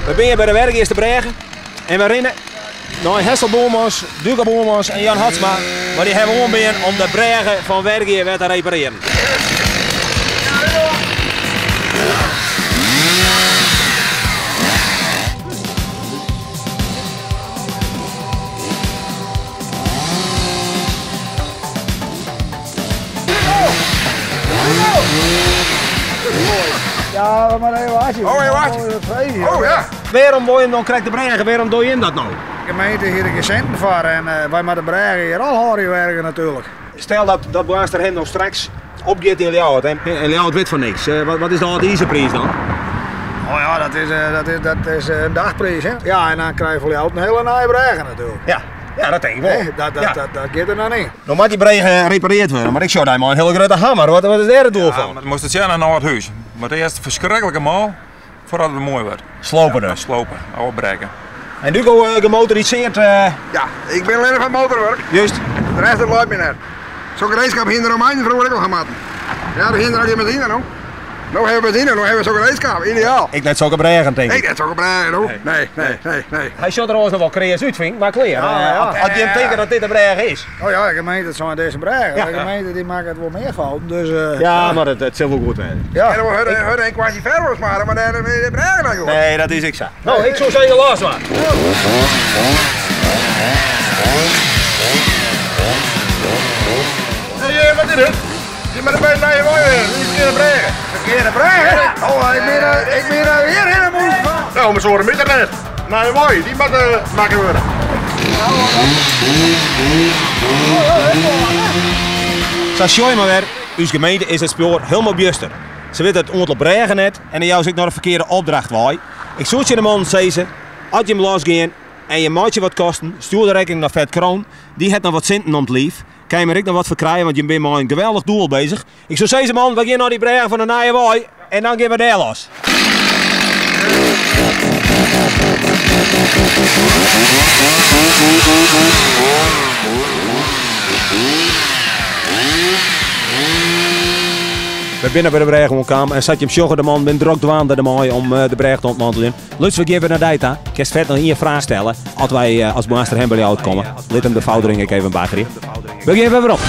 We zijn hier bij de werk te Bregen. En we rennen naar Hessel Boomans, Duca Boomans en Jan Hatsma. Maar die hebben gewoon been om de Bregen van Wergier weer te repareren. Ja, maar even wachten. Oh, even wachten. Oh ja. Waarom wil je dan krijgt de Bregen? Waarom doe je dat nou? De gemeente hier de centen voor en wij moeten de Bregen hier al hard werken natuurlijk. Stel dat Boaster hem nog straks opgeeft in Ljouwert en Ljouwert weet van niks. Wat is dan de prijs dan? Oh ja, dat is een dagprijs hè. Ja, en dan krijg je voor jou een hele nieuwe Bregen natuurlijk. Ja, dat denk ik wel. Nee, dat gaat er nog niet. Dan moet die Bregen gerepareerd worden, maar ik zou daar maar een hele grote hamer. Wat is daar het doel van? Dan moest het zijn naar het huis. Maar het eerst verschrikkelijke maal voordat het mooi wordt. Slopen dus. Slopen, oude breken. En Duco gemotoriseerd. Ja, ik ben alleen van motorwerk. Juist. De rest dat loopt me net. Zo'n raceschap hinder om mij vroeger ook al gemaakt. Ja, daar hinder je benzine nog. Nou hebben we benzine, nou hebben we zo'n raceschap. Ideaal. Ik net zo'n Bregen denk ik. Ik net zo'n Bregen hoor. Nee. Hij zou er ons nog wel creërs uitvinken, maar klaar. Ja. Als je hem tekent dat dit een Bregen is. Oh ja, de gemeente het zijn deze Bregen. Ja. De gemeente die maakt het wel meer fouten. Dus, Ja, maar het zal wel goed zijn. Ja, dan hebben we een kwartje verder maar dan hebben we de Bregen nog hoor. Nee, dat is ik zo. Nou, ik zou zeggen, los maar. Hey, wat is het? Je moet er bij naar je woorden, niet verkeerde Bregen. Verkeerde Bregen? Oh, ik ben er weer in de moed van. Nou, maar zo'n midden naar je woorden, die moet maken worden. Zo show je maar weer, uw gemeente is het spoor helemaal buster. Ze weet het ontel Bregen net en dan jou zit naar de verkeerde opdracht waai. Ik zoek je de man zeggen, als je hem losgaan en je maatje wat kosten, stuur de rekening naar Vet Kroon. Die heeft nog wat centen om het lief. Kan je me ook nog wat verkrijgen, want je bent maar een geweldig doel bezig. Ik zou zeggen man, we gaan naar die Bregen van de naaie waai en dan gaan we daar los. We binnen bij de Bregen kwam en zat je hem sjoggen de man ben druk dwaande de mooi om de Bregen te ontmantelen. Lutz, we geven naar Deita. Kerst vet nog hier vraag stellen. Als wij als Boaster hem bij jou uitkomen. Laat hem de foudering even bageren. We geven weer op.